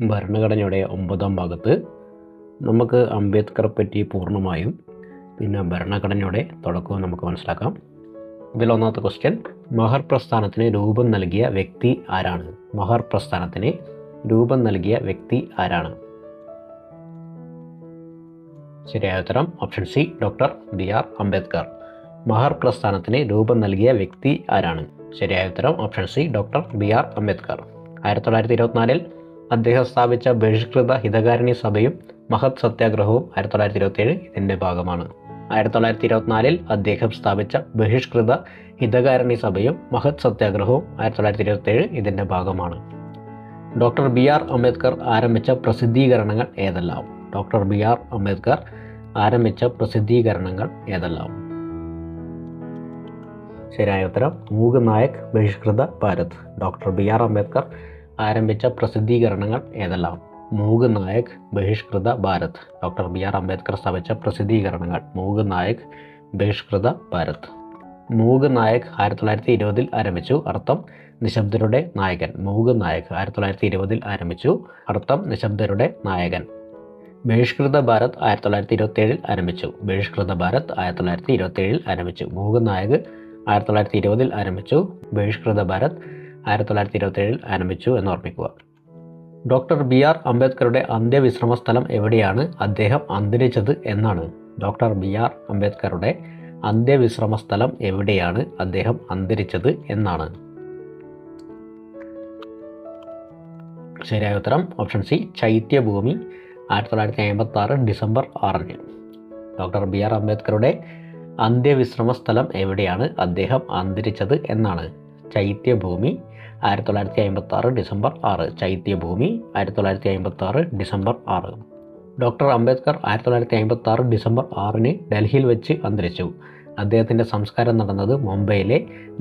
ഭരണഘടനയുടെ 9-ാം ഭാഗത്ത് നമുക്ക് അംബേദ്കറെ പറ്റി പൂർണ്ണമായും പിന്നെ ഭരണഘടനയുടെ തുടക്കവും നമുക്ക് മനസ്സിലാക്കാം. ഇതിൽ ഒന്നാമത്തെ ക്വസ്റ്റ്യൻ, മഹർ പ്രസ്ഥാനത്തിന് രൂപം നൽകിയ വ്യക്തി ആരാണ്? മഹർ പ്രസ്ഥാനത്തിന് രൂപം നൽകിയ വ്യക്തി ആരാണ്? ശരിയായ ഉത്തരം option C, doctor B R. Ambedkar. Mahar പ്രസ്ഥാനത്തിന് രൂപം നൽകിയ വ്യക്തി ആരാണ്? ശരിയായ ഉത്തരം option C, doctor B R. Ambedkar. 1924-ൽ അദ്ദേഹം സ്ഥാപിച്ച ബഹിഷ്കൃത ഹിതകാരിണി സഭയും മഹത് സത്യാഗ്രഹവും 1927 ഇതിൻ്റെ ഭാഗമാണ്. 1924-ൽ അദ്ദേഹം സ്ഥാപിച്ച ബഹിഷ്കൃത ഹിതകാരിണി സഭയും മഹത് സത്യാഗ്രഹവും 1927 ഇതിൻ്റെ ഭാഗമാണ്. Doctor B R. അംബേദ്കർ ആരംഭിച്ച പ്രസിദ്ധീകരണങ്ങൾ ഏതെല്ലാം? Doctor B R. അംബേദ്കർ ആരംഭിച്ച പ്രസിദ്ധീകരണങ്ങൾ ഏതെല്ലാം? ശരിയായ ഉത്തരം മൂക് നായക് ബഹിഷ്കൃത ഭാരത്. Doctor B R. അംബേദ്കർ ആരംഭിച്ച പ്രസിദ്ധീകരണങ്ങൾ ഏതെല്ലാം? മൂക് നായക് ബഹിഷ്കൃത ഭാരത്. Doctor B R. അംബേദ്കർ സ്ഥാപിച്ച പ്രസിദ്ധീകരണങ്ങൾ മൂക് നായക് ബഹിഷ്കൃത ഭാരത്. മൂക് നായക് 1920-ൽ ആരംഭിച്ചു, അർത്ഥം നിശബ്ദരുടെ നായകൻ. മൂക് നായക് 1920-ൽ ആരംഭിച്ചു, അർത്ഥം നിശബ്ദരുടെ നായകൻ. ബഹിഷ്കൃത ഭാരത് 1927-ൽ ആരംഭിച്ചു. ബഹിഷ്കൃത ഭാരത് 1927-ൽ ആരംഭിച്ചു. മൂക് നായക് 1920-ൽ ആരംഭിച്ചു, ബഹിഷ്കൃത ഭാരത് 1927-ൽ ആരംഭിച്ചു എന്ന് ഓർമ്മിക്കുക. Doctor BR. അംബേദ്കറുടെ അന്ത്യവിശ്രമ സ്ഥലം എവിടെയാണ് അദ്ദേഹം അന്തരിച്ചത് എന്നാണ്? Doctor BR. അംബേദ്കറുടെ അന്ത്യവിശ്രമ സ്ഥലം എവിടെയാണ് അദ്ദേഹം അന്തരിച്ചത് എന്നാണ്? ശരിയായ ഉത്തരം ഓപ്ഷൻ സി, ചൈത്യഭൂമി, 1956 ഡിസംബർ 6-ന്. ഡോക്ടർ ബി.ആർ. അംബേദ്കറുടെ അന്ത്യവിശ്രമ സ്ഥലം എവിടെയാണ് അദ്ദേഹം അന്തരിച്ചത് എന്നാണ്? Chaityabhoomi, 1956 December 6. Chaityabhoomi, 1956 December 6. Doctor Ambedkar 1956 December 6-ന് ഡൽഹിയിൽ വെച്ച് അന്തരിച്ചു. അദ്ദേഹത്തിൻ്റെ സംസ്കാരം നടന്നത് മുംബൈയിലെ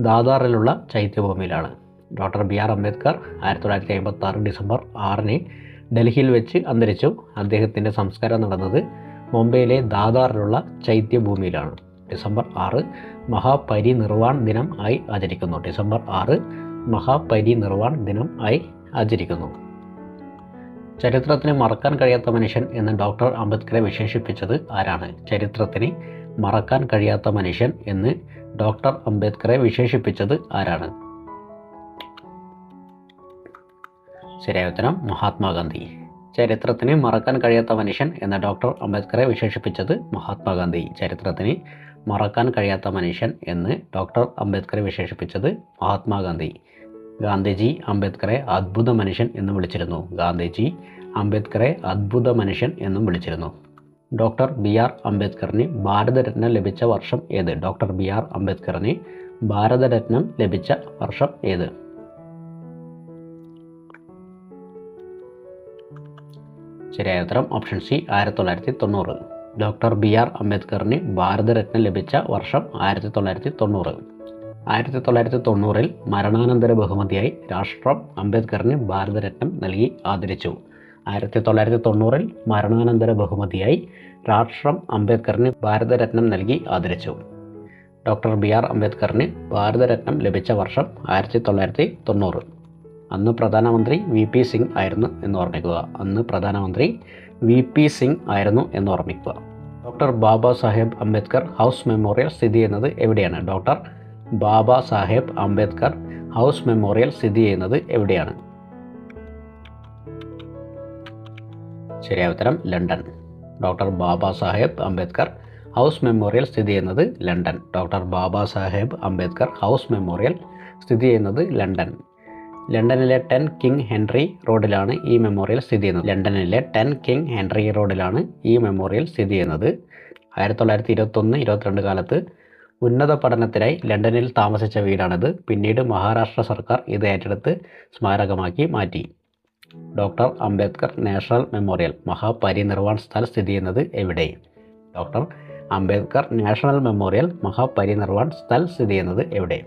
ദാദറിലുള്ള ചൈത്യഭൂമിയിലാണ്. Doctor B R. അംബേദ്കർ 1956 ഡിസംബർ 6-ന് ഡൽഹിയിൽ വെച്ച് അന്തരിച്ചു. അദ്ദേഹത്തിൻ്റെ സംസ്കാരം നടന്നത് മുംബൈയിലെ ദാദറിലുള്ള ചൈത്യഭൂമിയിലാണ്. ഡിസംബർ 6 മഹാപരിനിർവാൺ ദിനം ആയി ആചരിക്കുന്നു. ഡിസംബർ 6 മഹാപരിനിർവാൺ ദിനം ആയി ആചരിക്കുന്നു. ചരിത്രത്തിന് മറക്കാൻ കഴിയാത്ത മനുഷ്യൻ എന്ന് ഡോക്ടർ അംബേദ്കറെ വിശേഷിപ്പിച്ചത് ആരാണ്? ചരിത്രത്തിന് മറക്കാൻ കഴിയാത്ത മനുഷ്യൻ എന്ന് ഡോക്ടർ അംബേദ്കറെ വിശേഷിപ്പിച്ചത് ആരാണ്? ശരിയായ ഉത്തരം മഹാത്മാഗാന്ധി. ചരിത്രത്തിന് മറക്കാൻ കഴിയാത്ത മനുഷ്യൻ എന്ന ഡോക്ടർ അംബേദ്കറെ വിശേഷിപ്പിച്ചത് മഹാത്മാഗാന്ധി. ചരിത്രത്തിന് മറക്കാൻ കഴിയാത്ത മനുഷ്യൻ എന്ന് ഡോക്ടർ അംബേദ്കറെ വിശേഷിപ്പിച്ചത് മഹാത്മാഗാന്ധി. ഗാന്ധിജി അംബേദ്കറെ അദ്ഭുത മനുഷ്യൻ എന്നും വിളിച്ചിരുന്നു. ഗാന്ധിജി അംബേദ്കറെ അദ്ഭുത മനുഷ്യൻ എന്നും വിളിച്ചിരുന്നു. Doctor B R. അംബേദ്കറിന് ഭാരതരത്ന ലഭിച്ച വർഷം ഏത്? Doctor B R. അംബേദ്കറിന് ഭാരതരത്നം ലഭിച്ച വർഷം ഏത്? ശരിയായ ഉത്തരം ഓപ്ഷൻ സി, 1990. Doctor B R. അംബേദ്കറിന് ഭാരതരത്നം ലഭിച്ച വർഷം 1990. 1990-ൽ മരണാനന്തര ബഹുമതിയായി രാഷ്ട്രം അംബേദ്കറിന് ഭാരതരത്നം നൽകി ആദരിച്ചു. 1990-ൽ മരണാനന്തര ബഹുമതിയായി രാഷ്ട്രം അംബേദ്കറിന് ഭാരതരത്നം നൽകി ആദരിച്ചു. Doctor B R. അംബേദ്കറിന് ഭാരതരത്നം ലഭിച്ച വർഷം 1990. അന്ന് പ്രധാനമന്ത്രി വി.പി. സിംഗ് ആയിരുന്നു എന്ന് ഓർമ്മിക്കുക. അന്ന് പ്രധാനമന്ത്രി വി.പി. സിംഗ് ആയിരുന്നു എന്ന് ഓർമ്മിക്കുക. Doctor Baba Saheb Ambedkar house memorial സ്ഥിതി ചെയ്യുന്നത് എവിടെയാണ്? Doctor Baba Saheb Ambedkar house memorial സ്ഥിതി ചെയ്യുന്നത് എവിടെയാണ്? ശരിയായ ഉത്തരം London. Doctor Baba Saheb Ambedkar house memorial സ്ഥിതി ചെയ്യുന്നത് London. Doctor Baba Saheb Ambedkar house memorial സ്ഥിതി ചെയ്യുന്നത് ലണ്ടൻ. ലണ്ടനിലെ 10 കിങ് ഹെൻറി റോഡിലാണ് ഈ മെമ്മോറിയൽ സ്ഥിതി ചെയ്യുന്നത്. ലണ്ടനിലെ 10 കിങ് ഹെൻറി റോഡിലാണ് ഈ മെമ്മോറിയൽ സ്ഥിതി ചെയ്യുന്നത്. 1921-22 കാലത്ത് ഉന്നത പഠനത്തിനായി ലണ്ടനിൽ താമസിച്ച വീടാണിത്. പിന്നീട് മഹാരാഷ്ട്ര സർക്കാർ ഇത് ഏറ്റെടുത്ത് സ്മാരകമാക്കി മാറ്റി. Doctor Ambedkar national memorial Mahaparinirvan Sthal സ്ഥിതി ചെയ്യുന്നത് എവിടെ? Doctor Ambedkar national memorial Mahaparinirvan Sthal സ്ഥിതി ചെയ്യുന്നത് എവിടെ?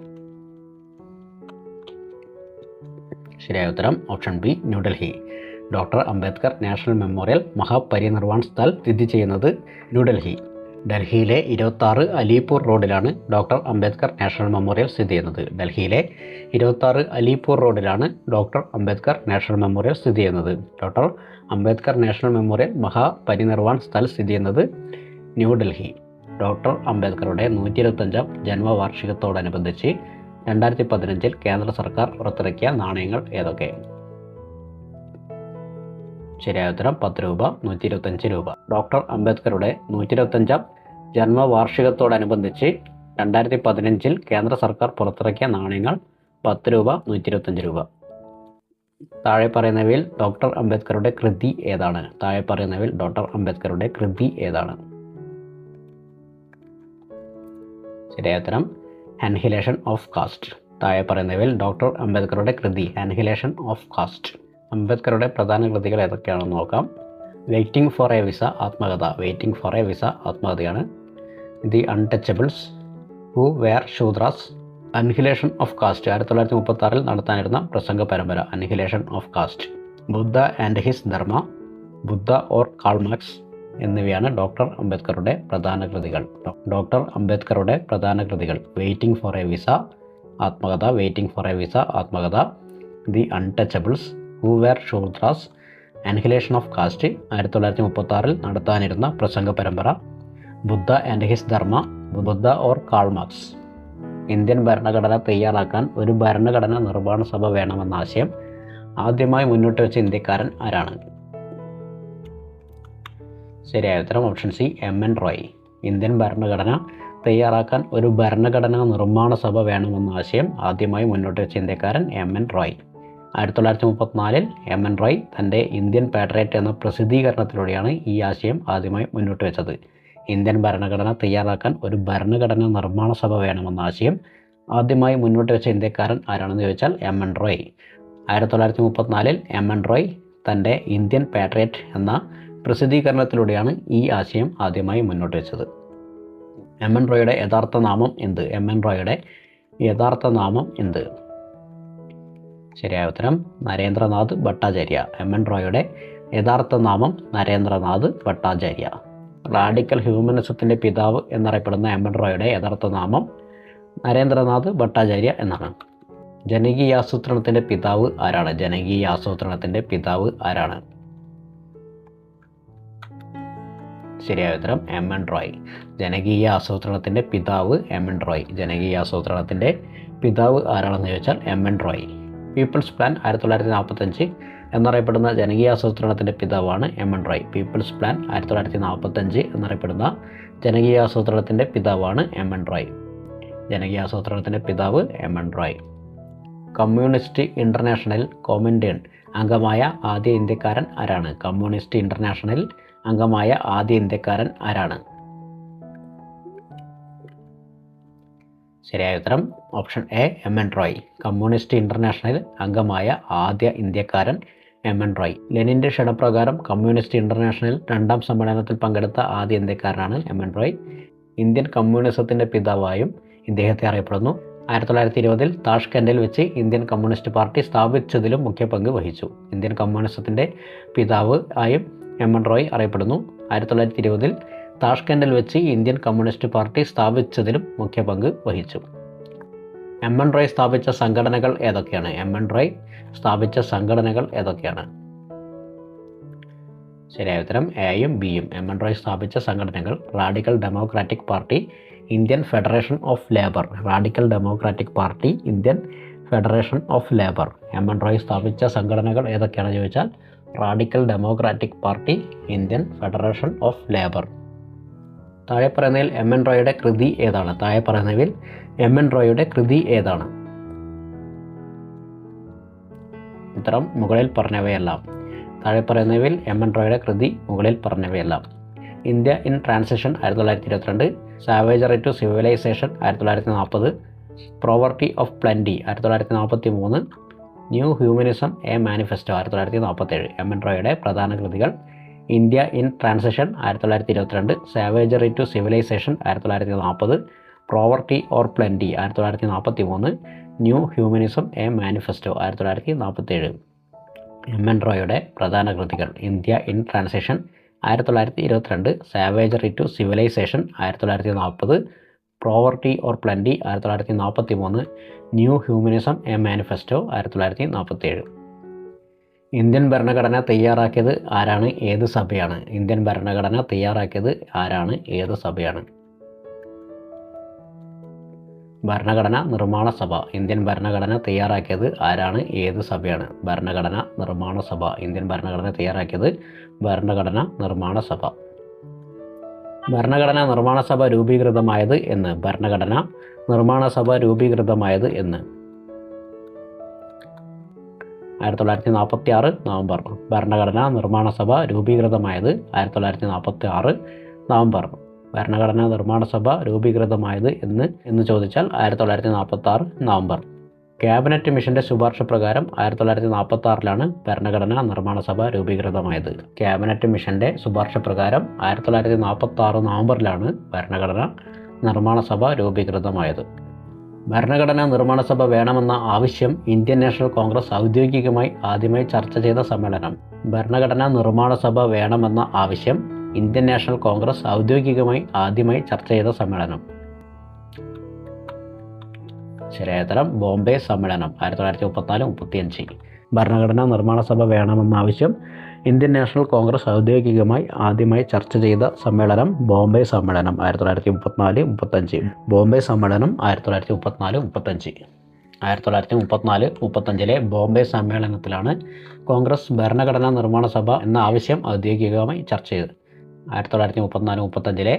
ശരിയായ ഉത്തരം option B, New Delhi. Doctor Ambedkar national memorial Mahaparinirvan Sthal സ്ഥിതി ചെയ്യുന്നത് ന്യൂഡൽഹി. ഡൽഹിയിലെ 26 അലിപൂർ റോഡിലാണ് ഡോക്ടർ അംബേദ്കർ നാഷണൽ മെമ്മോറിയൽ സ്ഥിതി ചെയ്യുന്നത്. ഡൽഹിയിലെ 26 അലിപൂർ റോഡിലാണ് ഡോക്ടർ അംബേദ്കർ നാഷണൽ മെമ്മോറിയൽ സ്ഥിതി ചെയ്യുന്നത്. Doctor Ambedkar national memorial Mahaparinirvan Sthal സ്ഥിതി ചെയ്യുന്നത് ന്യൂഡൽഹി. ഡോക്ടർ അംബേദ്കറുടെ 125ാം ജന്മവാർഷികത്തോടനുബന്ധിച്ച് 2015 കേന്ദ്ര സർക്കാർ പുറത്തിറക്കിയ നാണയങ്ങൾ ഏതൊക്കെ? ശരിയായ ഉത്തരം 10 രൂപ, 125 രൂപ. ഡോക്ടർ അംബേദ്കറുടെ 125ാം ജന്മവാർഷികത്തോടനുബന്ധിച്ച് 2015 കേന്ദ്ര സർക്കാർ പുറത്തിറക്കിയ നാണയങ്ങൾ 10 രൂപ, 125 രൂപ. താഴെ പറയുന്നവയിൽ ഡോക്ടർ അംബേദ്കറുടെ കൃതി ഏതാണ്? താഴെ പറയുന്നവയിൽ ഡോക്ടർ അംബേദ്കറുടെ കൃതി ഏതാണ്? ശരിയായ ഉത്തരം അനിഹിലേഷൻ ഓഫ് കാസ്റ്റ്. താഴെ പറയുന്നവയിൽ ഡോക്ടർ അംബേദ്കറുടെ കൃതി അനിഹിലേഷൻ ഓഫ് കാസ്റ്റ്. അംബേദ്കറുടെ പ്രധാന കൃതികൾ ഏതൊക്കെയാണെന്ന് നോക്കാം. വെയിറ്റിംഗ് ഫോർ എ വിസ ആത്മകഥ. വെയിറ്റിംഗ് ഫോർ എ വിസ ആത്മകഥയാണ്. The untouchables, who were Shudras, annihilation of caste 1936 നടത്താനിരുന്ന പ്രസംഗ പരമ്പര annihilation of caste, Buddha and his dharma, Buddha or Karl Marx എന്നിവയാണ് ഡോക്ടർ അംബേദ്കറുടെ പ്രധാന കൃതികൾ. ഡോക്ടർ അംബേദ്കറുടെ പ്രധാന കൃതികൾ വെയിറ്റിംഗ് ഫോർ എ വിസ ആത്മകഥ, വെയിറ്റിംഗ് ഫോർ എ വിസ ആത്മകഥ, the untouchables, who were Shudras, annihilation of caste 1936 നടത്താനിരുന്ന പ്രസംഗ പരമ്പര, Buddha and his dharma, Buddha or Karl marks. Indian ഭരണഘടന തയ്യാറാക്കാൻ ഒരു ഭരണഘടനാ നിർമ്മാണ സഭ വേണമെന്ന ആശയം ആദ്യമായി മുന്നോട്ട് വെച്ച ഇന്ത്യക്കാരൻ ആരാണ്? ശരിയായ ഉത്തരം ഓപ്ഷൻ സി, എം.എൻ. റോയ്. ഇന്ത്യൻ ഭരണഘടന തയ്യാറാക്കാൻ ഒരു ഭരണഘടനാ നിർമ്മാണ സഭ വേണമെന്ന ആശയം ആദ്യമായി മുന്നോട്ട് വെച്ച ഇന്ത്യക്കാരൻ എം.എൻ. റോയ്. 1934 എം.എൻ. റോയ് തൻ്റെ ഇന്ത്യൻ പാട്രിയറ്റ് എന്ന പ്രസിദ്ധീകരണത്തിലൂടെയാണ് ഈ ആശയം ആദ്യമായി മുന്നോട്ട് വെച്ചത്. ഇന്ത്യൻ ഭരണഘടന തയ്യാറാക്കാൻ ഒരു ഭരണഘടനാ നിർമ്മാണ സഭ വേണമെന്ന ആശയം ആദ്യമായി മുന്നോട്ട് വെച്ച ഇന്ത്യക്കാരൻ ആരാണെന്ന് ചോദിച്ചാൽ എം.എൻ. റോയ്. 1934 എം.എൻ. റോയ് തൻ്റെ ഇന്ത്യൻ പാട്രിയറ്റ് എന്ന പ്രസിദ്ധീകരണത്തിലൂടെയാണ് ഈ ആശയം ആദ്യമായി മുന്നോട്ട് വെച്ചത്. എം.എൻ. റോയുടെ യഥാർത്ഥ നാമം എന്ത്? എം.എൻ. റോയുടെ യഥാർത്ഥ നാമം എന്ത്? ശരിയായ ഉത്തരം നരേന്ദ്രനാഥ് ഭട്ടാചാര്യ. എം.എൻ. റോയുടെ യഥാർത്ഥ നാമം നരേന്ദ്രനാഥ് ഭട്ടാചാര്യ. റാഡിക്കൽ ഹ്യൂമനിസത്തിൻ്റെ പിതാവ് എന്നറിയപ്പെടുന്ന എം.എൻ. റോയുടെ യഥാർത്ഥ നാമം നരേന്ദ്രനാഥ് ഭട്ടാചാര്യ എന്നാണ്. ജനകീയാസൂത്രണത്തിൻ്റെ പിതാവ് ആരാണ്? ജനകീയാസൂത്രണത്തിൻ്റെ പിതാവ് ആരാണ്? ശരിയായ ഉത്തരം എം.എൻ. റോയ്. ജനകീയ ആസൂത്രണത്തിൻ്റെ പിതാവ് എം.എൻ. റോയ്. ജനകീയ ആസൂത്രണത്തിൻ്റെ പിതാവ് ആരാണെന്ന് ചോദിച്ചാൽ എം.എൻ. റോയ്. പീപ്പിൾസ് പ്ലാൻ 1945 എന്നറിയപ്പെടുന്ന ജനകീയ ആസൂത്രണത്തിൻ്റെ പിതാവാണ് എം.എൻ. റോയ്. പീപ്പിൾസ് പ്ലാൻ 1945 എന്നറിയപ്പെടുന്ന ജനകീയ ആസൂത്രണത്തിൻ്റെ പിതാവാണ് എം.എൻ. റോയ്. ജനകീയ ആസൂത്രണത്തിൻ്റെ പിതാവ് എം.എൻ. റോയ്. കമ്മ്യൂണിസ്റ്റ് ഇൻ്റർനാഷണൽ കോമിൻറ്റേൺ അംഗമായ ആദ്യ ഇന്ത്യക്കാരൻ ആരാണ്? കമ്മ്യൂണിസ്റ്റ് ഇൻ്റർനാഷണൽ അംഗമായ ആദ്യ ഇന്ത്യക്കാരൻ ആരാണ്? ശരിയായ ഉത്തരം option A, M N. Roy. Communist international അംഗമായ ആദ്യ ഇന്ത്യക്കാരൻ എം.എൻ. റോയ്. ലെനിൻ്റെ ക്ഷണപ്രകാരം കമ്മ്യൂണിസ്റ്റ് ഇൻ്റർനാഷണൽ 2ാം സമ്മേളനത്തിൽ പങ്കെടുത്ത ആദ്യ ഇന്ത്യക്കാരനാണ് എം.എൻ. റോയ്. ഇന്ത്യൻ കമ്മ്യൂണിസത്തിൻ്റെ പിതാവായും ഇദ്ദേഹത്തെ അറിയപ്പെടുന്നു. 1920 താഷ്കെൻഡിൽ വെച്ച് ഇന്ത്യൻ കമ്മ്യൂണിസ്റ്റ് പാർട്ടി സ്ഥാപിച്ചതിലും മുഖ്യ പങ്ക് വഹിച്ചു. ഇന്ത്യൻ കമ്മ്യൂണിസത്തിൻ്റെ പിതാവ് ആയും എം.എൻ. റോയ് അറിയപ്പെടുന്നു. 1920 താഷ്കെൻഡിൽ വെച്ച് ഇന്ത്യൻ കമ്മ്യൂണിസ്റ്റ് പാർട്ടി സ്ഥാപിച്ചതിലും മുഖ്യ പങ്ക് വഹിച്ചു. എം.എൻ. റോയ് സ്ഥാപിച്ച സംഘടനകൾ ഏതൊക്കെയാണ്? എം.എൻ. റോയ് സ്ഥാപിച്ച സംഘടനകൾ ഏതൊക്കെയാണ്? ശരിയായ ഉത്തരം എയും ബിയും. എം.എൻ. റോയ് സ്ഥാപിച്ച സംഘടനകൾ radical democratic party, Indian federation of labour. Radical democratic party, Indian federation of labour. M N. Roy സ്ഥാപിച്ച സംഘടനകൾ ഏതൊക്കെയാണെന്ന് ചോദിച്ചാൽ radical democratic party, Indian federation of labour. താഴെ പറയുന്നതിൽ എം.എൻ. റോയുടെ കൃതി ഏതാണ്? താഴെ പറയുന്നതിൽ എം.എൻ. റോയുടെ കൃതി ഏതാണ്? ഉത്തരം മുകളിൽ പറഞ്ഞവയെല്ലാം. താഴെ പറയുന്നവയിൽ എം.എൻ. റോയുടെ കൃതി മുകളിൽ പറഞ്ഞവയെല്ലാം. India in transition 1922, savagery to civilisation 1940, poverty of plenty 1943, new humanism a manifesto 1947. M N. റോയുടെ പ്രധാന കൃതികൾ India in transition 1922, savagery to civilisation 1940, poverty or plenty 1943, new humanism a manifesto 1947. M N. റോയുടെ പ്രധാന കൃതികൾ India in transition 1922, savagery to civilisation 1940, poverty or plenty 1943, new humanism a manifesto 1947. Indian ഭരണഘടന തയ്യാറാക്കിയത് ആരാണ്, ഏത് സഭയാണ്? ഇന്ത്യൻ ഭരണഘടന തയ്യാറാക്കിയത് ആരാണ്, ഏത് സഭയാണ്? ഭരണഘടന നിർമ്മാണ സഭ. ഇന്ത്യൻ ഭരണഘടന തയ്യാറാക്കിയത് ആരാണ്, ഏത് സഭയാണ്? ഭരണഘടന നിർമ്മാണ സഭ. ഇന്ത്യൻ ഭരണഘടന തയ്യാറാക്കിയത് ഭരണഘടന നിർമ്മാണ സഭ. ഭരണഘടന നിർമ്മാണ സഭ രൂപീകൃതമായത് എന്ന്. ഭരണഘടന നിർമ്മാണ സഭ രൂപീകൃതമായത് എന്ന്. 1946 നവംബർ. ഭരണഘടനാ നിർമ്മാണ സഭ രൂപീകൃതമായത് 1946 നവംബർ. ഭരണഘടനാ നിർമ്മാണ സഭ രൂപീകൃതമായത് എന്ന് ചോദിച്ചാൽ 1946 നവംബർ. ക്യാബിനറ്റ് മിഷന്റെ ശുപാർശ പ്രകാരം 1946 ഭരണഘടനാ നിർമ്മാണ സഭ രൂപീകൃതമായത്. ക്യാബിനറ്റ് മിഷന്റെ ശുപാർശ പ്രകാരം 1946 നവംബറിലാണ് ഭരണഘടനാ നിർമ്മാണ സഭ രൂപീകൃതമായത്. ഭരണഘടനാ നിർമ്മാണ സഭ വേണമെന്ന ആവശ്യം ഇന്ത്യൻ നാഷണൽ കോൺഗ്രസ് ഔദ്യോഗികമായി ആദ്യമായി ചർച്ച ചെയ്ത സമ്മേളനം. ഭരണഘടനാ നിർമ്മാണ സഭ വേണമെന്ന ആവശ്യം ഇന്ത്യൻ നാഷണൽ കോൺഗ്രസ് ഔദ്യോഗികമായി ആദ്യമായി ചർച്ച ചെയ്ത സമ്മേളനം. ശരിയായ ബോംബെ സമ്മേളനം 1934-35. ഭരണഘടനാ നിർമ്മാണ സഭ വേണമെന്ന ആവശ്യം ഇന്ത്യൻ നാഷണൽ കോൺഗ്രസ് ഔദ്യോഗികമായി ആദ്യമായി ചർച്ച ചെയ്ത സമ്മേളനം ബോംബെ സമ്മേളനം 1934-35. ബോംബെ സമ്മേളനം 1934-35. 1934-35 ബോംബെ സമ്മേളനത്തിലാണ് കോൺഗ്രസ് ഭരണഘടനാ നിർമ്മാണ സഭ എന്ന ആവശ്യം ഔദ്യോഗികമായി ചർച്ച ചെയ്തത്. 1934-35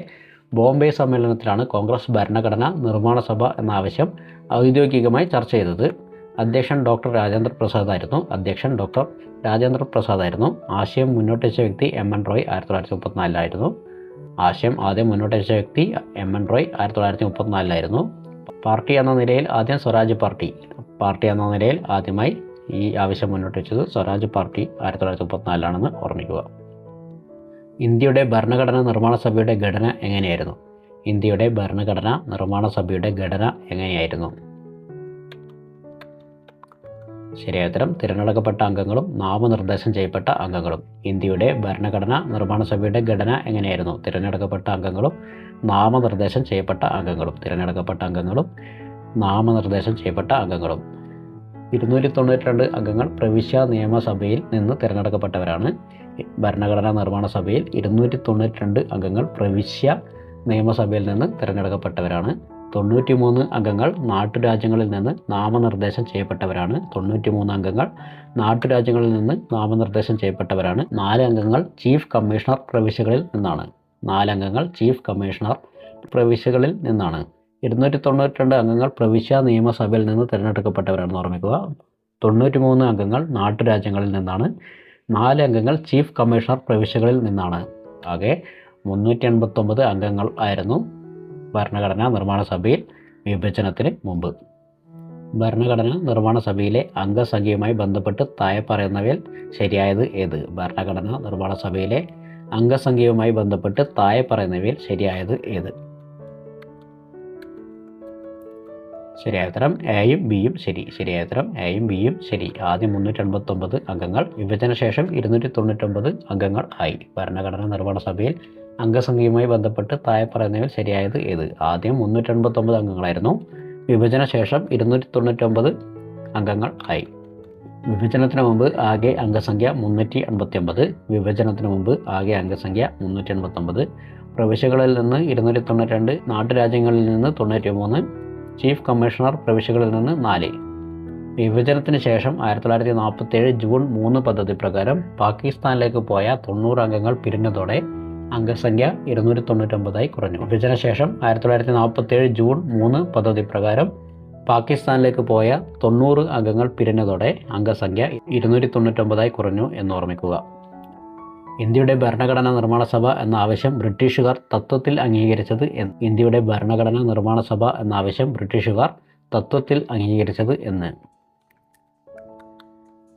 ബോംബെ സമ്മേളനത്തിലാണ് കോൺഗ്രസ് ഭരണഘടനാ നിർമ്മാണ സഭ എന്ന ആവശ്യം ഔദ്യോഗികമായി ചർച്ച ചെയ്തത്. അധ്യക്ഷൻ ഡോക്ടർ രാജേന്ദ്ര പ്രസാദ് ആയിരുന്നു. ആശയം മുന്നോട്ട് വെച്ച വ്യക്തി എം.എൻ. റോയ് 1934 ആശയം ആദ്യം മുന്നോട്ട് വെച്ച വ്യക്തി എം.എൻ. റോയ് 1934 പാർട്ടി എന്ന നിലയിൽ ആദ്യം സ്വരാജ് പാർട്ടി എന്ന നിലയിൽ ആദ്യമായി ഈ ആവശ്യം മുന്നോട്ട് വെച്ചത് സ്വരാജ് പാർട്ടി 1934 ഓർമ്മിക്കുക. ഇന്ത്യയുടെ ഭരണഘടനാ നിർമ്മാണ സഭയുടെ ഘടന എങ്ങനെയായിരുന്നു? ഇന്ത്യയുടെ ഭരണഘടനാ നിർമ്മാണ സഭയുടെ ഘടന എങ്ങനെയായിരുന്നു? ശരിയായ ഉത്തരം തിരഞ്ഞെടുക്കപ്പെട്ട അംഗങ്ങളും നാമനിർദ്ദേശം ചെയ്യപ്പെട്ട അംഗങ്ങളും. ഇന്ത്യയുടെ ഭരണഘടനാ നിർമ്മാണ സഭയുടെ ഘടന എങ്ങനെയായിരുന്നു? തിരഞ്ഞെടുക്കപ്പെട്ട അംഗങ്ങളും നാമനിർദ്ദേശം ചെയ്യപ്പെട്ട അംഗങ്ങളും. തിരഞ്ഞെടുക്കപ്പെട്ട അംഗങ്ങളും നാമനിർദ്ദേശം ചെയ്യപ്പെട്ട അംഗങ്ങളും. 292 അംഗങ്ങൾ പ്രവിശ്യ നിയമസഭയിൽ നിന്ന് തിരഞ്ഞെടുക്കപ്പെട്ടവരാണ്. ഭരണഘടനാ നിർമ്മാണ സഭയിൽ 292 അംഗങ്ങൾ പ്രവിശ്യ നിയമസഭയിൽ നിന്ന് തിരഞ്ഞെടുക്കപ്പെട്ടവരാണ്. 93 അംഗങ്ങൾ നാട്ടുരാജ്യങ്ങളിൽ നിന്ന് നാമനിർദ്ദേശം ചെയ്യപ്പെട്ടവരാണ്. 93 അംഗങ്ങൾ നാട്ടുരാജ്യങ്ങളിൽ നിന്ന് നാമനിർദ്ദേശം ചെയ്യപ്പെട്ടവരാണ്. 4 അംഗങ്ങൾ ചീഫ് കമ്മീഷണർ പ്രവിശ്യകളിൽ നിന്നാണ്. 4 അംഗങ്ങൾ ചീഫ് കമ്മീഷണർ പ്രവിശ്യകളിൽ നിന്നാണ്. 292 അംഗങ്ങൾ പ്രവിശ്യ നിയമസഭയിൽ നിന്ന് തിരഞ്ഞെടുക്കപ്പെട്ടവരാണെന്ന് ഓർമ്മിക്കുക. 93 അംഗങ്ങൾ നാട്ടുരാജ്യങ്ങളിൽ നിന്നാണ്. 4 അംഗങ്ങൾ ചീഫ് കമ്മീഷണർ പ്രവിശ്യകളിൽ നിന്നാണ്. ആകെ 389 അംഗങ്ങൾ ആയിരുന്നു ഭരണഘടനാ നിർമ്മാണ സഭയിൽ വിഭജനത്തിന് മുമ്പ്. ഭരണഘടനാ നിർമ്മാണ സഭയിലെ അംഗസംഖ്യയുമായി ബന്ധപ്പെട്ട് താഴെ പറയുന്നവയിൽ ശരിയായത് ഏത്? ഭരണഘടനാ നിർമ്മാണ സഭയിലെ അംഗസംഖ്യയുമായി ബന്ധപ്പെട്ട് താഴെ പറയുന്നവയിൽ ശരിയായത് ഏത്? ശരിയായ ഉത്തരം എയും ബിയും ശരി. ശരിയായ ഉത്തരം എയും ബിയും ശരി. ആദ്യം 389 അംഗങ്ങൾ, വിഭജനശേഷം 299 അംഗങ്ങൾ ആയി. ഭരണഘടനാ നിർമ്മാണ സഭയിൽ അംഗസംഖ്യയുമായി ബന്ധപ്പെട്ട് താഴെ പറയുന്നവയിൽ ശരിയായത് ഏത്? ആദ്യം 389 അംഗങ്ങളായിരുന്നു, വിഭജനശേഷം 299 അംഗങ്ങൾ ആയി. വിഭജനത്തിന് മുമ്പ് ആകെ അംഗസംഖ്യ 389. വിഭജനത്തിന് മുമ്പ് ആകെ അംഗസംഖ്യ 389. പ്രവിശ്യകളിൽ നിന്ന് 292, നാട്ടുരാജ്യങ്ങളിൽ നിന്ന് 93, ചീഫ് കമ്മീഷണർ പ്രവിശ്യകളിൽ നിന്ന് 4. വിഭജനത്തിന് ശേഷം 1947 ജൂൺ 3 പദ്ധതി പ്രകാരം പാകിസ്ഥാനിലേക്ക് പോയ 90 അംഗങ്ങൾ പിരിഞ്ഞതോടെ അംഗസംഖ്യ 299 കുറഞ്ഞു. വിഭജനശേഷം 1947 ജൂൺ 3 പദ്ധതി പ്രകാരം പാകിസ്ഥാനിലേക്ക് പോയ 90 അംഗങ്ങൾ പിരിഞ്ഞതോടെ അംഗസംഖ്യ 299 കുറഞ്ഞു എന്നോർമ്മിക്കുക. ഇന്ത്യയുടെ ഭരണഘടനാ നിർമ്മാണ സഭ എന്ന ആവശ്യം ബ്രിട്ടീഷുകാർ തത്വത്തിൽ അംഗീകരിച്ചത് എന്ന്. ഇന്ത്യയുടെ ഭരണഘടനാ നിർമ്മാണ സഭ എന്ന ആവശ്യം ബ്രിട്ടീഷുകാർ തത്വത്തിൽ അംഗീകരിച്ചത് എന്ന്.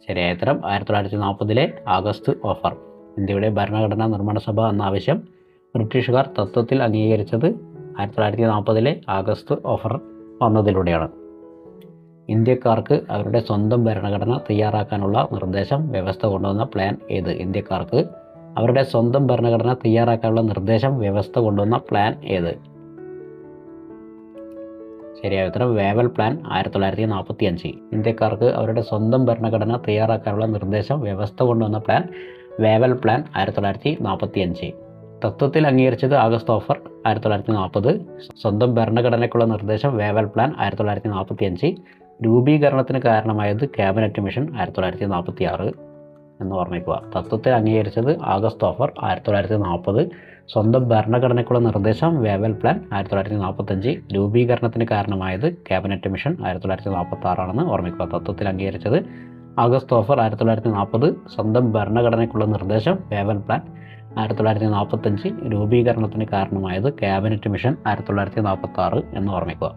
ശരിയായ ഉത്തരം 1940 ആഗസ്റ്റ് ഓഫർ. ഇന്ത്യയുടെ ഭരണഘടനാ നിർമ്മാണ സഭ എന്ന ആവശ്യം ബ്രിട്ടീഷുകാർ തത്വത്തിൽ അംഗീകരിച്ചത് 1940 ആഗസ്റ്റ് ഓഫർ വന്നതിലൂടെയാണ്. ഇന്ത്യക്കാർക്ക് അവരുടെ സ്വന്തം ഭരണഘടന തയ്യാറാക്കാനുള്ള നിർദ്ദേശം വ്യവസ്ഥ കൊണ്ടുവന്ന പ്ലാൻ ഏത്? ഇന്ത്യക്കാർക്ക് അവരുടെ സ്വന്തം ഭരണഘടന തയ്യാറാക്കാനുള്ള നിർദ്ദേശം വ്യവസ്ഥ കൊണ്ടുവന്ന പ്ലാൻ ഏത്? ശരിയായ ഉത്തരം വേവൽ പ്ലാൻ 1945. ഇന്ത്യക്കാർക്ക് അവരുടെ സ്വന്തം ഭരണഘടന തയ്യാറാക്കാനുള്ള നിർദ്ദേശം വ്യവസ്ഥ കൊണ്ടുവന്ന പ്ലാൻ വേവൽ പ്ലാൻ 1945. തത്വത്തിൽ അംഗീകരിച്ചത് ആഗസ്റ്റ് ഓഫർ 1940. സ്വന്തം ഭരണഘടനയ്ക്കുള്ള നിർദ്ദേശം വേവൽ പ്ലാൻ 1945. രൂപീകരണത്തിന് കാരണമായത് ക്യാബിനറ്റ് മിഷൻ 1946 എന്ന് ഓർമ്മിക്കുക. തത്വത്തിൽ അംഗീകരിച്ചത് ആഗസ്റ്റ് ഓഫർ 1940. സ്വന്തം ഭരണഘടനയ്ക്കുള്ള നിർദ്ദേശം വേവൽ പ്ലാൻ 1945. രൂപീകരണത്തിന് കാരണമായത് ക്യാബിനറ്റ് മിഷൻ 1946 ആണെന്ന് ഓർമ്മിക്കുക. തത്വത്തിൽ അംഗീകരിച്ചത് ആഗസ്റ്റ് ഓഫർ 1940. സ്വന്തം ഭരണഘടനയ്ക്കുള്ള നിർദ്ദേശം വേവൽ പ്ലാൻ 1945. രൂപീകരണത്തിന് കാരണമായത് ക്യാബിനറ്റ് മിഷൻ 1946 എന്ന് ഓർമ്മിക്കുക.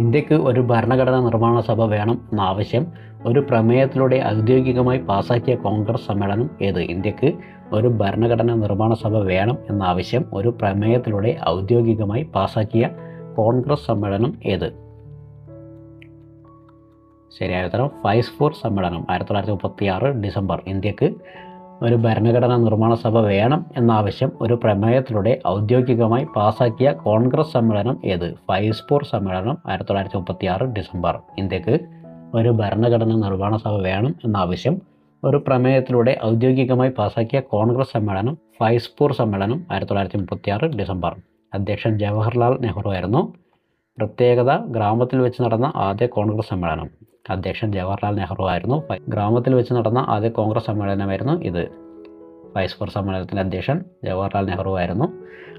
ഇന്ത്യക്ക് ഒരു ഭരണഘടനാ നിർമ്മാണ സഭ വേണം എന്ന ആവശ്യം ഒരു പ്രമേയത്തിലൂടെ ഔദ്യോഗികമായി പാസാക്കിയ കോൺഗ്രസ് സമ്മേളനം ഏത്? ഇന്ത്യക്ക് ഒരു ഭരണഘടനാ നിർമ്മാണ സഭ വേണം എന്ന ആവശ്യം ഒരു പ്രമേയത്തിലൂടെ ഔദ്യോഗികമായി പാസാക്കിയ കോൺഗ്രസ് സമ്മേളനം ഏത്? ശരിയായ ഉത്തരം ഫൈസ്പൂർ സമ്മേളനം 1936 ഡിസംബർ. ഇന്ത്യക്ക് ഒരു ഭരണഘടനാ നിർമ്മാണ സഭ വേണം എന്ന ആവശ്യം ഒരു പ്രമേയത്തിലൂടെ ഔദ്യോഗികമായി പാസാക്കിയ കോൺഗ്രസ് സമ്മേളനം ഏത്? ഫൈസ്പൂർ സമ്മേളനം 1936 ഡിസംബർ. ഇന്ത്യക്ക് ഒരു ഭരണഘടനാ നിർമ്മാണ സഭ വേണം എന്ന ആവശ്യം ഒരു പ്രമേയത്തിലൂടെ ഔദ്യോഗികമായി പാസാക്കിയ കോൺഗ്രസ് സമ്മേളനം ഫൈസ്പൂർ സമ്മേളനം 1936 ഡിസംബർ. അധ്യക്ഷൻ ജവഹർലാൽ നെഹ്റു ആയിരുന്നു. പ്രത്യേകത ഗ്രാമത്തിൽ വെച്ച് നടന്ന ആദ്യ കോൺഗ്രസ് സമ്മേളനം. അധ്യക്ഷൻ ജവഹർലാൽ നെഹ്റു ആയിരുന്നു. ഗ്രാമത്തിൽ വെച്ച് നടന്ന ആദ്യ കോൺഗ്രസ് സമ്മേളനമായിരുന്നു ഇത്. ഫൈസ്പൂർ സമ്മേളനത്തിൻ്റെ അധ്യക്ഷൻ ജവഹർലാൽ നെഹ്റു ആയിരുന്നു.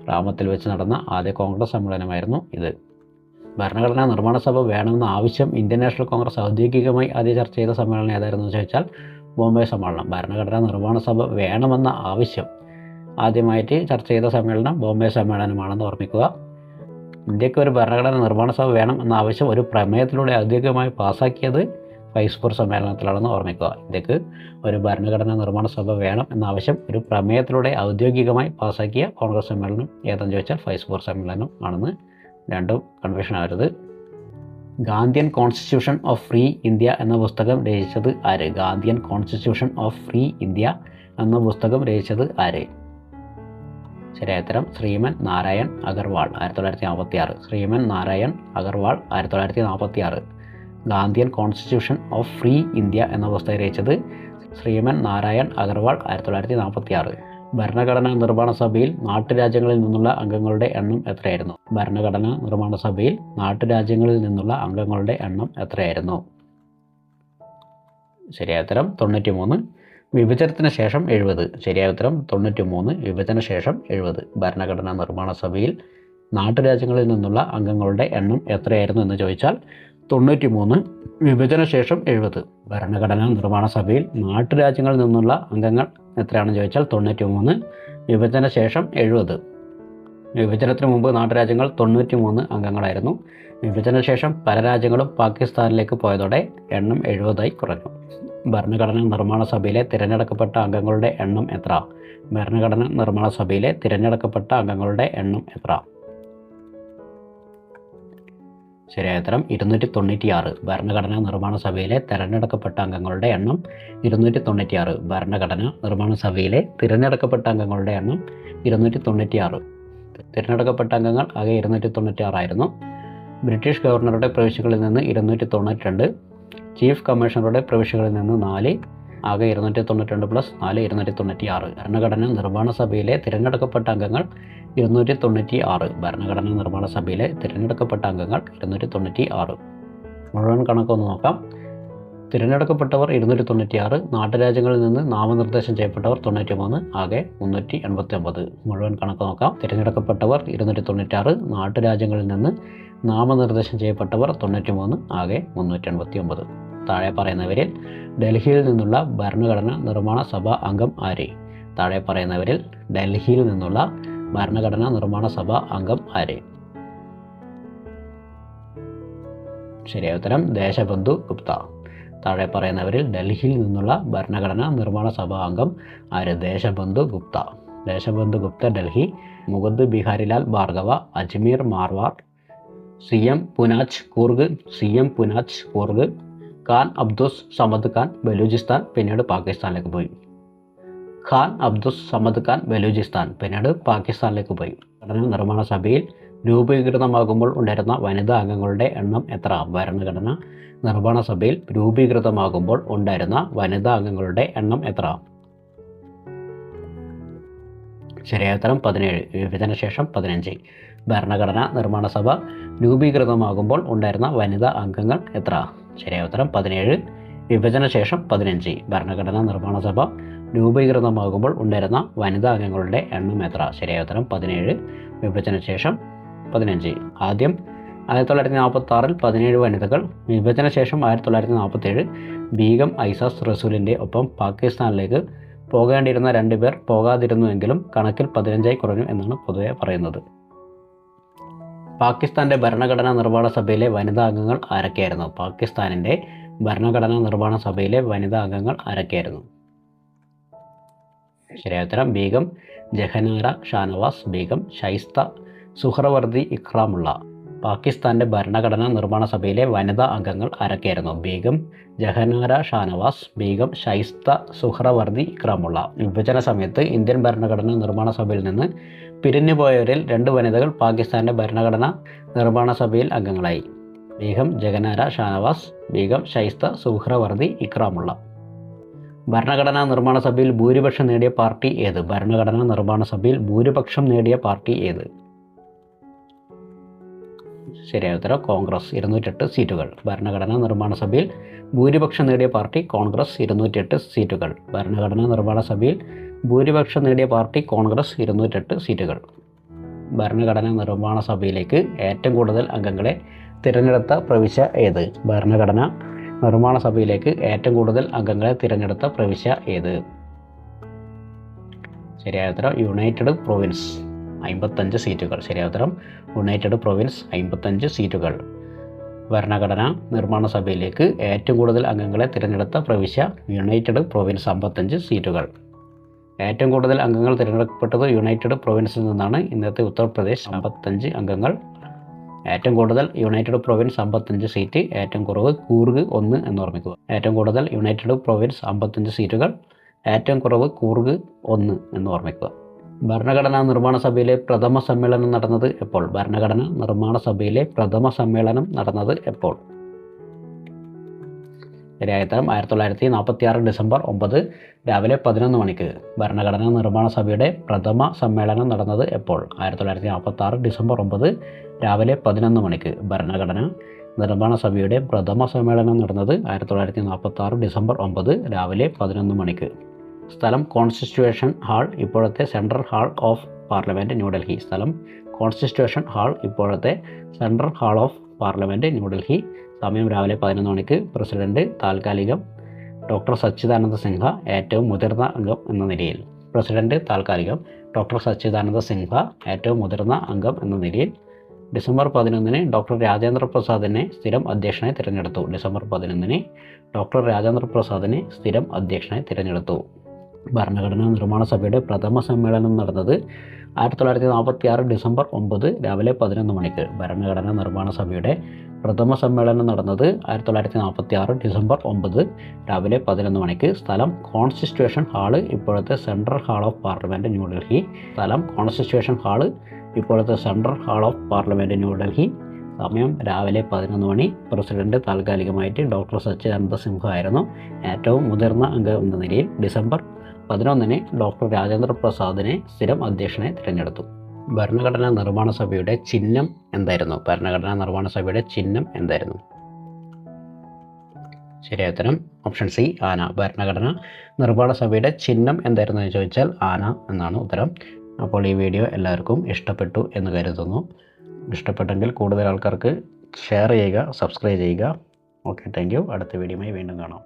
ഗ്രാമത്തിൽ വെച്ച് നടന്ന ആദ്യ കോൺഗ്രസ് സമ്മേളനമായിരുന്നു ഇത്. ഭരണഘടനാ നിർമ്മാണ സഭ വേണമെന്ന ആവശ്യം ഇന്ത്യൻ നാഷണൽ കോൺഗ്രസ് ഔദ്യോഗികമായി ആദ്യം ചർച്ച ചെയ്ത സമ്മേളനം ഏതായിരുന്നു എന്ന് ചോദിച്ചാൽ ബോംബെ സമ്മേളനം. ഭരണഘടനാ നിർമ്മാണ സഭ വേണമെന്ന ആവശ്യം ആദ്യമായിട്ട് ചർച്ച ചെയ്ത സമ്മേളനം ബോംബെ സമ്മേളനമാണെന്ന് ഓർമ്മിക്കുക. ഇന്ത്യക്ക് ഒരു ഭരണഘടനാ നിർമ്മാണ സഭ വേണം എന്ന ആവശ്യം ഒരു പ്രമേയത്തിലൂടെ ഔദ്യോഗികമായി പാസാക്കിയത് ഫൈസ്പൂർ സമ്മേളനത്തിലാണെന്ന് ഓർമ്മിക്കുക. ഇന്ത്യക്ക് ഒരു ഭരണഘടനാ നിർമ്മാണ സഭ വേണം എന്ന ആവശ്യം ഒരു പ്രമേയത്തിലൂടെ ഔദ്യോഗികമായി പാസാക്കിയ കോൺഗ്രസ് സമ്മേളനം ഏതെന്ന് ചോദിച്ചാൽ ഫൈസ്പൂർ സമ്മേളനം ആണെന്ന്. രണ്ടും കൺഫ്യൂഷൻ ആവരുത്. Gandhian constitution of free India എന്ന പുസ്തകം രചിച്ചത് ആര്? Gandhian constitution of free India എന്ന പുസ്തകം രചിച്ചത് ആര്? ശരിയായ ഉത്തരം Shriman Narayan Agarwal 1946. Shriman Narayan Agarwal 1946. Gandhian constitution of free India എന്ന പുസ്തകം രചിച്ചത് ശ്രീമൻ നാരായൺ അഗർവാൾ 1946. ഭരണഘടനാ നിർമ്മാണ സഭയിൽ നാട്ടുരാജ്യങ്ങളിൽ നിന്നുള്ള അംഗങ്ങളുടെ എണ്ണം എത്രയായിരുന്നു? ഭരണഘടനാ നിർമ്മാണ സഭയിൽ നാട്ടുരാജ്യങ്ങളിൽ നിന്നുള്ള അംഗങ്ങളുടെ എണ്ണം എത്രയായിരുന്നു? ശരിയായ ഉത്തരം 93. വിഭജനത്തിന് ശേഷം 70. ശരിയായ ഉത്തരം 93. വിഭജന ശേഷം 70. ഭരണഘടനാ നിർമ്മാണ സഭയിൽ നാട്ടുരാജ്യങ്ങളിൽ നിന്നുള്ള അംഗങ്ങളുടെ എണ്ണം എത്രയായിരുന്നു എന്ന് ചോദിച്ചാൽ 93. വിഭജന ശേഷം 70. ഭരണഘടനാ നിർമ്മാണ സഭയിൽ നാട്ടുരാജ്യങ്ങളിൽ നിന്നുള്ള അംഗങ്ങൾ എത്രയാണെന്ന് ചോദിച്ചാൽ 93. വിഭജന ശേഷം 70. വിഭജനത്തിന് മുമ്പ് നാട്ടുരാജ്യങ്ങൾ 93 അംഗങ്ങളായിരുന്നു. വിഭജന ശേഷം പല രാജ്യങ്ങളും പാകിസ്ഥാനിലേക്ക് പോയതോടെ എണ്ണം 70 കുറഞ്ഞു. ഭരണഘടനാ നിർമ്മാണ സഭയിലെ തിരഞ്ഞെടുക്കപ്പെട്ട അംഗങ്ങളുടെ എണ്ണം എത്ര? ഭരണഘടനാ നിർമ്മാണ സഭയിലെ തിരഞ്ഞെടുക്കപ്പെട്ട അംഗങ്ങളുടെ എണ്ണം എത്ര? ശരിയായ ഉത്തരം 296. ഭരണഘടനാ നിർമ്മാണ സഭയിലെ തിരഞ്ഞെടുക്കപ്പെട്ട അംഗങ്ങളുടെ എണ്ണം 296. ഭരണഘടനാ നിർമ്മാണ സഭയിലെ തിരഞ്ഞെടുക്കപ്പെട്ട അംഗങ്ങളുടെ എണ്ണം 296. തിരഞ്ഞെടുക്കപ്പെട്ട അംഗങ്ങൾ ആകെ 296 ആയിരുന്നു. ബ്രിട്ടീഷ് ഗവർണറുടെ പ്രവിശ്യകളിൽ നിന്ന് 292, ചീഫ് കമ്മീഷണറുടെ പ്രവിശ്യകളിൽ നിന്ന് 4, ആകെ 292 പ്ലസ് 4 296. ഭരണഘടനാ നിർമ്മാണ സഭയിലെ തിരഞ്ഞെടുക്കപ്പെട്ട അംഗങ്ങൾ 296. ഭരണഘടനാ നിർമ്മാണ സഭയിലെ തിരഞ്ഞെടുക്കപ്പെട്ട അംഗങ്ങൾ 296. മുഴുവൻ കണക്കൊന്ന് നോക്കാം. തിരഞ്ഞെടുക്കപ്പെട്ടവർ 296, നാട്ടുരാജ്യങ്ങളിൽ നിന്ന് നാമനിർദ്ദേശം ചെയ്യപ്പെട്ടവർ 93, ആകെ 389. മുഴുവൻ കണക്ക് നോക്കാം. തിരഞ്ഞെടുക്കപ്പെട്ടവർ 296, നാട്ടുരാജ്യങ്ങളിൽ നിന്ന് നാമനിർദ്ദേശം ചെയ്യപ്പെട്ടവർ 93, ആകെ 389. താഴെ പറയുന്നവരിൽ ഡൽഹിയിൽ നിന്നുള്ള ഭരണഘടനാ നിർമ്മാണ സഭാ അംഗം ആര്? താഴെ പറയുന്നവരിൽ ഡൽഹിയിൽ നിന്നുള്ള ഭരണഘടനാ നിർമ്മാണ സഭാ അംഗം ആര്? ശരിയായ ഉത്തരം ദേശബന്ധു ഗുപ്ത. താഴെ പറയുന്നവരിൽ ഡൽഹിയിൽ നിന്നുള്ള ഭരണഘടനാ നിർമ്മാണ സഭാ അംഗം ആര്? ദേശബന്ധു ഗുപ്ത. ദേശബന്ധു ഗുപ്ത ഡൽഹി. മുകുന്ദ് ബിഹാരിലാൽ ഭാർഗവ അജ്മീർ മാർവാർ. CM പുനാച്ച് കൂർഗ്. CM പുനാച്ച് കൂർഗ്. ഖാൻ അബ്ദുസ് സമദ് ഖാൻ ബലൂചിസ്ഥാൻ, പിന്നീട് പാകിസ്ഥാനിലേക്ക് പോയി. ഖാൻ അബ്ദുസ് സമദ് ഖാൻ ബലൂചിസ്ഥാൻ പിന്നീട് പാകിസ്ഥാനിലേക്ക് പോയി. ഭരണഘടനാ നിർമ്മാണ സഭയിൽ രൂപീകൃതമാകുമ്പോൾ ഉണ്ടായിരുന്ന വനിതാ അംഗങ്ങളുടെ എണ്ണം എത്ര? ഭരണഘടനാ നിർമ്മാണ സഭയിൽ രൂപീകൃതമാകുമ്പോൾ ഉണ്ടായിരുന്ന വനിതാ അംഗങ്ങളുടെ എണ്ണം എത്ര? ശരിയായ ഉത്തരം 17. വിഭജനശേഷം 15. ഭരണഘടനാ നിർമ്മാണ സഭ രൂപീകൃതമാകുമ്പോൾ ഉണ്ടായിരുന്ന വനിതാ അംഗങ്ങൾ എത്ര? ശരിയായ ഉത്തരം 17. വിഭജനശേഷം 15. ഭരണഘടനാ നിർമ്മാണ സഭ രൂപീകൃതമാകുമ്പോൾ ഉണ്ടായിരുന്ന വനിതാ അംഗങ്ങളുടെ എണ്ണം എത്ര? ശരിയായ ഉത്തരം 17. വിഭജനശേഷം 15. ആദ്യം 1946 17 വനിതകൾ, വിഭജനശേഷം 1947 ബീഗം ഐസാസ് റസൂലിൻ്റെ ഒപ്പം പാകിസ്ഥാനിലേക്ക് പോകേണ്ടിയിരുന്ന 2 പേർ പോകാതിരുന്നുവെങ്കിലും കണക്കിൽ 15 കുറഞ്ഞു എന്നാണ് പൊതുവെ പറയുന്നത്. പാകിസ്ഥാൻ്റെ ഭരണഘടനാ നിർമ്മാണ സഭയിലെ വനിതാ അംഗങ്ങൾ ആരൊക്കെയായിരുന്നു? പാകിസ്ഥാനിൻ്റെ ഭരണഘടനാ നിർമ്മാണ സഭയിലെ വനിതാ അംഗങ്ങൾ ആരൊക്കെയായിരുന്നു? ശരിയായ ഉത്തരം ബീഗം ജഹനാര ഷാനവാസ്, ബീഗം ഷൈസ്ത സുഹ്റവർദി ഇക്രാമുള്ള. പാകിസ്ഥാൻ്റെ ഭരണഘടനാ നിർമ്മാണ സഭയിലെ വനിതാ അംഗങ്ങൾ ആരൊക്കെയായിരുന്നു? ബീഗം ജഹനാര ഷാനവാസ്, ബീഗം ഷൈസ്ത സുഹ്റവർദി ഇക്രാമുള്ള. വിഭജന സമയത്ത് ഇന്ത്യൻ ഭരണഘടനാ നിർമ്മാണ സഭയിൽ നിന്ന് പിരിഞ്ഞുപോയവരിൽ 2 വനിതകൾ പാകിസ്ഥാൻ്റെ ഭരണഘടനാ നിർമ്മാണ സഭയിൽ അംഗങ്ങളായി. ബീഗം ജഹനാര ഷാനവാസ്, ബീഗം ഷൈസ്ത സുഹ്റവർദി ഇക്രാമുള്ള. ഭരണഘടനാ നിർമ്മാണ സഭയിൽ ഭൂരിപക്ഷം നേടിയ പാർട്ടി ഏത്? ഭരണഘടനാ നിർമ്മാണ സഭയിൽ ഭൂരിപക്ഷം നേടിയ പാർട്ടി ഏത്? ശരിയായ ഉത്തരം കോൺഗ്രസ്, 208 സീറ്റുകൾ. ഭരണഘടനാ നിർമ്മാണ സഭയിൽ ഭൂരിപക്ഷം നേടിയ പാർട്ടി കോൺഗ്രസ്, 208 സീറ്റുകൾ. ഭരണഘടനാ നിർമ്മാണ സഭയിൽ ഭൂരിപക്ഷം നേടിയ പാർട്ടി കോൺഗ്രസ്, 208 സീറ്റുകൾ. ഭരണഘടനാ നിർമ്മാണ സഭയിലേക്ക് ഏറ്റവും കൂടുതൽ അംഗങ്ങളെ തിരഞ്ഞെടുത്ത പ്രവിശ്യ ഏത്? ഭരണഘടനാ നിർമ്മാണ സഭയിലേക്ക് ഏറ്റവും കൂടുതൽ അംഗങ്ങളെ തിരഞ്ഞെടുത്ത പ്രവിശ്യ ഏത്? ശരിയായ ഉത്തരം യുണൈറ്റഡ് പ്രൊവിൻസ്, 55 സീറ്റുകൾ. ശരിയായ ഉത്തരം യുണൈറ്റഡ് പ്രൊവിൻസ്, 55 സീറ്റുകൾ. ഭരണഘടനാ നിർമ്മാണ സഭയിലേക്ക് ഏറ്റവും കൂടുതൽ അംഗങ്ങളെ തിരഞ്ഞെടുത്ത പ്രവിശ്യ യുണൈറ്റഡ് പ്രൊവിൻസ്, 55 സീറ്റുകൾ. ഏറ്റവും കൂടുതൽ അംഗങ്ങൾ തിരഞ്ഞെടുക്കപ്പെട്ടത് യുണൈറ്റഡ് പ്രൊവിൻസിൽ നിന്നാണ്. ഇന്നത്തെ ഉത്തർപ്രദേശ് 55 അംഗങ്ങൾ. ഏറ്റവും കൂടുതൽ യുണൈറ്റഡ് പ്രൊവിൻസ് 55 സീറ്റ്, ഏറ്റവും കുറവ് കൂർഗ് 1 എന്ന് ഓർമ്മിക്കുക. ഏറ്റവും കൂടുതൽ യുണൈറ്റഡ് പ്രൊവിൻസ് 55 സീറ്റുകൾ, ഏറ്റവും കുറവ് കൂർഗ് 1 എന്ന് ഓർമ്മിക്കുക. ഭരണഘടനാ നിർമ്മാണ സഭയിലെ പ്രഥമ സമ്മേളനം നടന്നത് എപ്പോൾ? ഭരണഘടനാ നിർമ്മാണ സഭയിലെ പ്രഥമ സമ്മേളനം നടന്നത് എപ്പോൾ? ശരിയായ ഉത്തരം 1946 ഡിസംബർ 9 രാവിലെ 11 മണിക്ക്. ഭരണഘടനാ നിർമ്മാണ സഭയുടെ പ്രഥമ സമ്മേളനം നടന്നത് എപ്പോൾ? 1946 ഡിസംബർ 9 രാവിലെ 11 മണിക്ക്. ഭരണഘടനാ നിർമ്മാണ സഭയുടെ പ്രഥമ സമ്മേളനം നടന്നത് 1946 ഡിസംബർ 9 രാവിലെ 11 മണിക്ക്. സ്ഥലം കോൺസ്റ്റിറ്റ്യൂഷൻ ഹാൾ, ഇപ്പോഴത്തെ central hall of parliament, New Delhi. സ്ഥലം കോൺസ്റ്റിറ്റ്യൂഷൻ ഹാൾ, ഇപ്പോഴത്തെ central hall of parliament, New Delhi. സമയം രാവിലെ 11 മണിക്ക്. പ്രസിഡന്റ് താൽക്കാലികം ഡോക്ടർ സച്ചിദാനന്ദ സിൻഹ, ഏറ്റവും മുതിർന്ന അംഗം എന്ന നിലയിൽ. പ്രസിഡന്റ് താൽക്കാലികം ഡോക്ടർ സച്ചിദാനന്ദ സിൻഹ, ഏറ്റവും മുതിർന്ന അംഗം എന്ന നിലയിൽ. ഡിസംബർ 11 ഡോക്ടർ രാജേന്ദ്ര പ്രസാദിനെ സ്ഥിരം അധ്യക്ഷനായി തിരഞ്ഞെടുത്തു. ഡിസംബർ 11 ഡോക്ടർ രാജേന്ദ്ര പ്രസാദിനെ സ്ഥിരം അധ്യക്ഷനായി തിരഞ്ഞെടുത്തു. ഭരണഘടനാ നിർമ്മാണ സഭയുടെ പ്രഥമ സമ്മേളനം നടന്നത് 1946 ഡിസംബർ 9 രാവിലെ 11 മണിക്ക്. ഭരണഘടനാ നിർമ്മാണ സഭയുടെ പ്രഥമ സമ്മേളനം നടന്നത് 1946 ഡിസംബർ 9 രാവിലെ 11 മണിക്ക്. സ്ഥലം കോൺസ്റ്റിറ്റ്യൂഷൻ ഹാള്, ഇപ്പോഴത്തെ central hall of parliament, New Delhi. സ്ഥലം കോൺസ്റ്റിറ്റ്യൂഷൻ ഹാള്, ഇപ്പോഴത്തെ central hall of parliament, New Delhi. സമയം രാവിലെ 11 മണി. പ്രസിഡന്റ് താൽക്കാലികമായിട്ട് ഡോക്ടർ സച്ചിദാനന്ദ സിൻഹ ആയിരുന്നു, ഏറ്റവും മുതിർന്ന അംഗം എന്ന നിലയിൽ. ഡിസംബർ 11 ഡോക്ടർ രാജേന്ദ്ര പ്രസാദിനെ സ്ഥിരം അധ്യക്ഷനെ തിരഞ്ഞെടുത്തു. ഭരണഘടനാ നിർമ്മാണ സഭയുടെ ചിഹ്നം എന്തായിരുന്നു? ഭരണഘടനാ നിർമ്മാണ സഭയുടെ ചിഹ്നം എന്തായിരുന്നു? ശരിയായ ഉത്തരം ഓപ്ഷൻ സി, ആന. ഭരണഘടനാ നിർമ്മാണ സഭയുടെ ചിഹ്നം എന്തായിരുന്നു എന്ന് ചോദിച്ചാൽ ആന എന്നാണ് ഉത്തരം. അപ്പോൾ ഈ വീഡിയോ എല്ലാവർക്കും ഇഷ്ടപ്പെട്ടു എന്ന് കരുതുന്നു. ഇഷ്ടപ്പെട്ടെങ്കിൽ കൂടുതൽ ആൾക്കാർക്ക് ഷെയർ ചെയ്യുക, സബ്സ്ക്രൈബ് ചെയ്യുക. Okay, thank you. അടുത്ത വീഡിയോയുമായി വീണ്ടും കാണാം.